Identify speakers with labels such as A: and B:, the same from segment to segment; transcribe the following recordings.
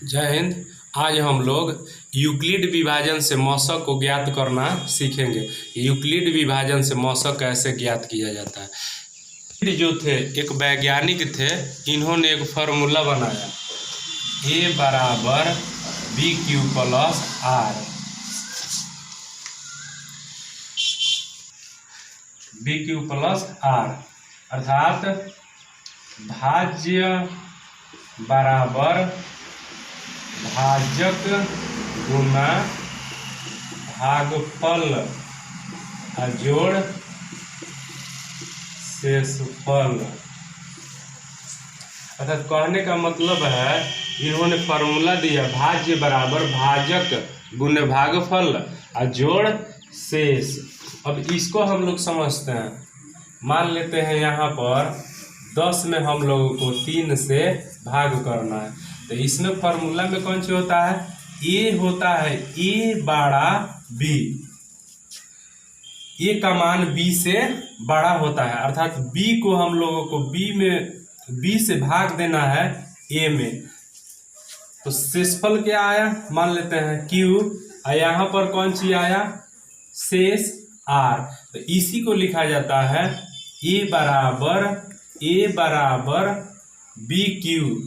A: जय हिंद। आज हम लोग यूक्लिड विभाजन से मौसक को ज्ञात करना सीखेंगे। यूक्लिड विभाजन से मौसक कैसे ज्ञात किया जाता है। यूक्लिड जो थे एक वैज्ञानिक थे, इन्होंने एक फार्मूला बनाया ए बराबर b q plus r. B q plus r अर्थात भाज्य बराबर भाजक गुना भागफल जोड़ शेषफल। अर्थात कहने का मतलब है, इन्होंने फार्मूला दिया भाज्य बराबर भाजक गुने भागफल जोड़ शेष। अब इसको हम लोग समझते हैं। मान लेते हैं यहाँ पर 10 में हम लोगों को 3 से भाग करना है, तो इसमें फार्मूला में कौन सी होता है, ए होता है ए बड़ा बी। ए का मान बी से बड़ा होता है, अर्थात बी को हम लोगों को बी से भाग देना है ए में। तो शेषफल क्या आया, मान लेते हैं क्यू, और यहाँ पर कौन सी आया शेष आर। तो इसी को लिखा जाता है ए बराबर बी क्यू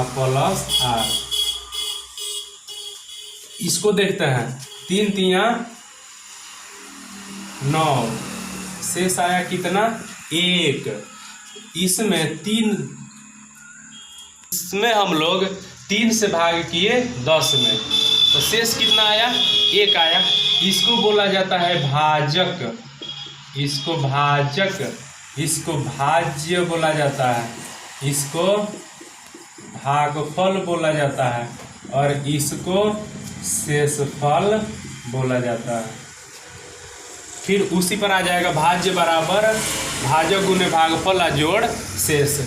A: प्लस आर। इसको देखते हैं, 3 तिया 9, शेष आया कितना 1। इसमें हम लोग 3 से भाग किए 10 में, तो शेष कितना आया 1 आया। इसको बोला जाता है भाजक, इसको भाज्य बोला जाता है, इसको भागफल बोला जाता है, और इसको शेषफल बोला जाता है। फिर उसी पर आ जाएगा भाज्य बराबर भाजक गुने भागफल जोड़ शेष।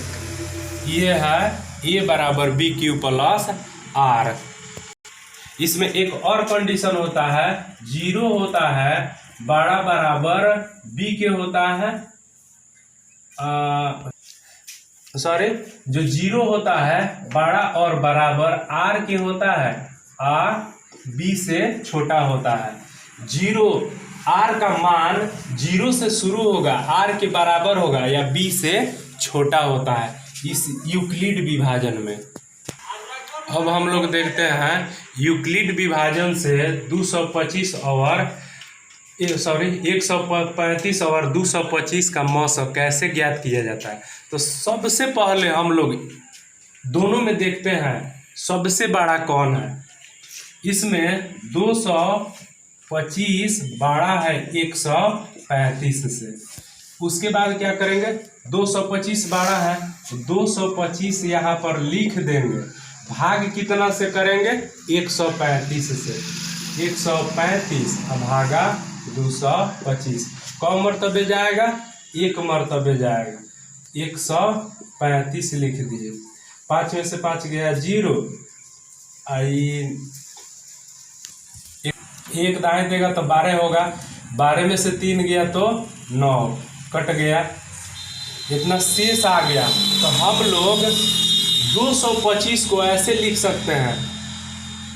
A: ये है ए बराबर बी क्यू प्लस आर। इसमें एक और कंडीशन होता है, 0 होता है बड़ा बराबर बी के होता है, जो 0 होता है बड़ा और बराबर आर के होता है, आर बी से छोटा होता है। 0 आर का मान 0 से शुरू होगा, आर के बराबर होगा या बी से छोटा होता है इस यूक्लिड विभाजन में। अब हम लोग देखते हैं यूक्लिड विभाजन से 135 और 225 का मौसक कैसे ज्ञात किया जाता है। तो सबसे पहले हम लोग दोनों में देखते हैं सबसे बड़ा कौन है। इसमें 225 बड़ा है 135 से। उसके बाद क्या करेंगे, 225 बड़ा है तो 225 यहाँ पर लिख देंगे, भाग कितना से करेंगे 135 से। 135 भागा 225, कौन मर्तबे जाएगा 1 मर्तबे जाएगा, 135 लिख दिए। 5 में से 5 गया 0, एक दाएं देगा तो 12 होगा, 12 में से 3 गया तो 9 कट गया, इतना शेष आ गया। तो हम लोग 225 को ऐसे लिख सकते हैं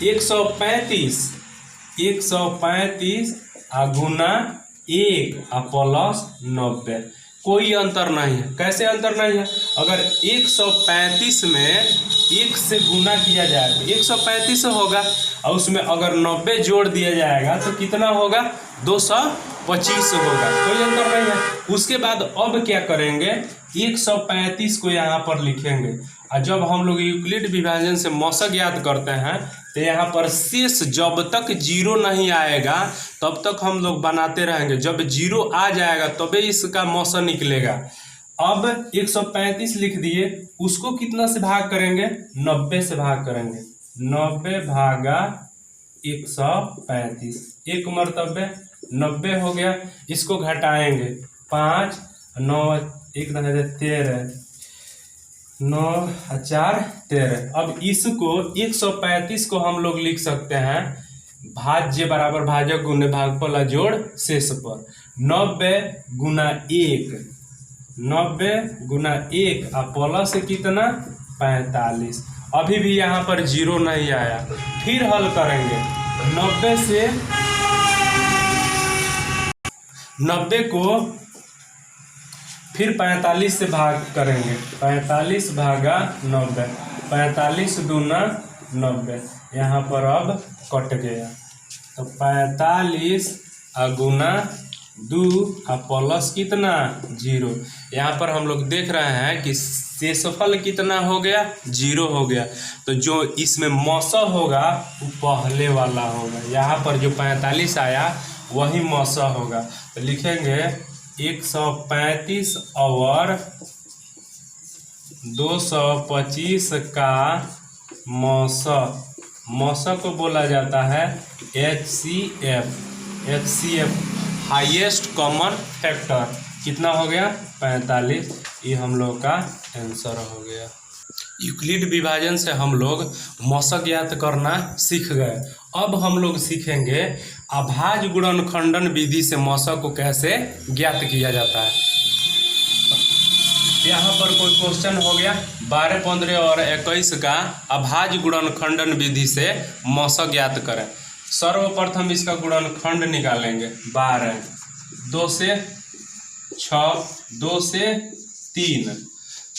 A: 135 गुना 1 प्लस 90। कोई अंतर नहीं है। कैसे अंतर नहीं है, अगर 135 में 1 से गुना किया जाए तो 135 होगा, और उसमें अगर 90 जोड़ दिया जाएगा तो कितना होगा 225 होगा। कोई अंतर नहीं है। उसके बाद अब क्या करेंगे, 135 को यहाँ पर लिखेंगे, और जब हम लोग यूक्लिड विभाजन से मौसक ज्ञात करते हैं तो यहाँ पर शेष जब तक 0 नहीं आएगा तब तक हम लोग बनाते रहेंगे। जब 0 आ जाएगा तभी इसका मौसक निकलेगा। अब 135 लिख दिए, उसको कितना से भाग करेंगे 90 से भाग करेंगे, 90 भागा 135, 1 मर्तबे 90 हो गया। इसको घटाएंगे 5 9 1 13 9 4 13। अब इसको 135 को हम लोग लिख सकते हैं भाज्य बराबर भाजक गुने भागफल जोड़ शेष पर 90 गुना 1 90 गुना 1 और प्लस कितना 45। अभी भी यहाँ पर जीरो नहीं आया। फिर हल करेंगे 90 को फिर 45 से भाग करेंगे। 45 भागा 90, 45 दूना 90। यहाँ पर अब कट गया तो 45 गुना 2 और प्लस कितना 0। यहाँ पर हम लोग देख रहे हैं कि शेषफल कितना हो गया 0 हो गया। तो जो इसमें मौसा होगा वो पहले वाला होगा। यहाँ पर जो 45 आया वही मौसा होगा। तो लिखेंगे 135 और 225 का मौसा। मौसा को बोला जाता है HCF हाईएस्ट कॉमन फैक्टर। कितना हो गया 45। ये हम लोग का आंसर हो गया। यूक्लिड विभाजन से हम लोग मौसा ज्ञात करना सीख गए। अब हम लोग सीखेंगे अभाज्य गुणनखंडन विधि से मौसा को कैसे ज्ञात किया जाता है। यहाँ पर कोई क्वेश्चन हो गया 12, 15 और 21 का अभाज्य गुणनखंडन विधि से मौसा ज्ञात करें। सर्वप्रथम इसका गुणनखंड निकालेंगे 12, 2 से 6, 2 से 3।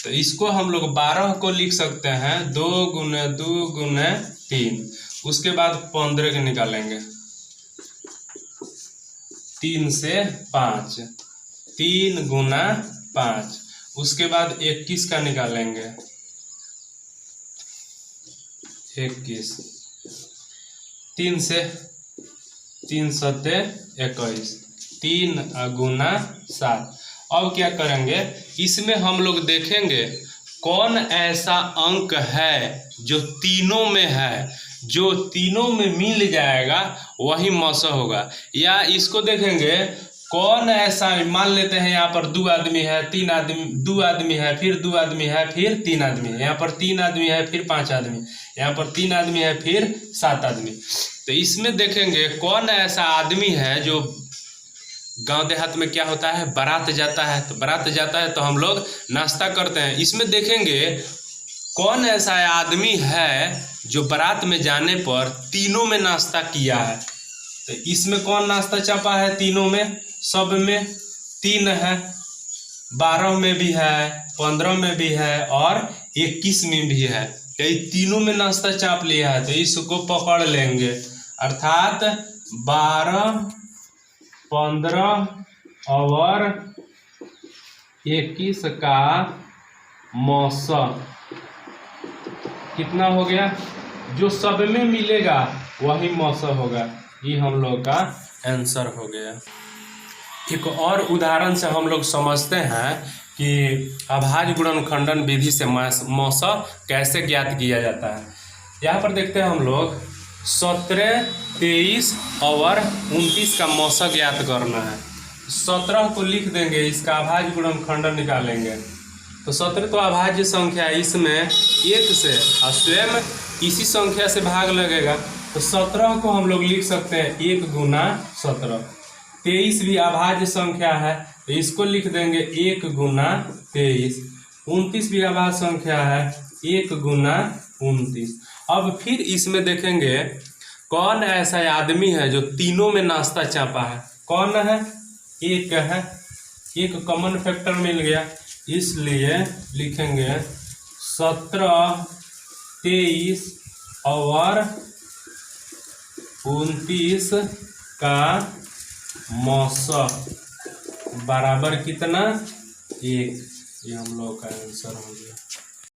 A: तो इसको हम लोग 12 को लिख सकते हैं 2 गुने 2 गुने 3। उसके बाद 15 के निकालेंगे 3 से 5, 3 गुना 5। उसके बाद 21 का निकालेंगे 21, 3 से 3 सत्ते 21, 3 गुना 7। अब क्या करेंगे इसमें हम लोग देखेंगे कौन ऐसा अंक है जो तीनों में है, जो तीनों में मिल जाएगा वही मौसा होगा। या इसको देखेंगे कौन ऐसा, मान लेते हैं यहाँ पर 2 आदमी है, 3 आदमी, 2 आदमी है, फिर 2 आदमी है, फिर 3 आदमी है, यहाँ पर 3 आदमी है, फिर 5 आदमी, यहाँ पर 3 आदमी है, फिर 7 आदमी। तो इसमें देखेंगे कौन ऐसा आदमी है जो गांव देहात में क्या होता है बारात जाता है। तो बारात जाता है तो हम लोग नाश्ता करते हैं। इसमें देखेंगे कौन ऐसा आदमी है जो बारात में जाने पर तीनों में नाश्ता किया है। तो इसमें कौन नाश्ता चापा है तीनों में, सब में 3 है, 12 में भी है, 15 में भी है और 21 में भी है। तो ये तीनों में नाश्ता चाप लिया है। तो इसको पकड़ लेंगे अर्थात 12, 15 और 21 का मौसा कितना हो गया, जो सब में मिलेगा वही मौसा होगा। ये हम लोग का आंसर हो गया। एक और उदाहरण से हम लोग समझते हैं कि अभाज्य गुणनखंडन विधि से मौसा कैसे ज्ञात किया जाता है। यहाँ पर देखते हैं हम लोग 17, 23 और 29 का मौसा ज्ञात करना है। 17 को लिख देंगे, इसका अभाज्य गुणनखंडन निकालेंगे। तो 17 तो अभाज्य संख्या है, इसमें 1 से और स्वयं इसी संख्या से भाग लगेगा। तो 17 को हम लोग लिख सकते हैं 1 गुना 17। 23 भी अभाज्य संख्या है तो इसको लिख देंगे 1 गुना 23। 29 भी अभाज्य संख्या है 1 गुना 29। अब फिर इसमें देखेंगे कौन ऐसा आदमी है जो तीनों में नाश्ता चापा है। कौन है, एक है, एक कॉमन फैक्टर मिल गया, इसलिए लिखेंगे 17, 23 और 29 का मौसा बराबर कितना 1। ये हम लोग का आंसर हो गया।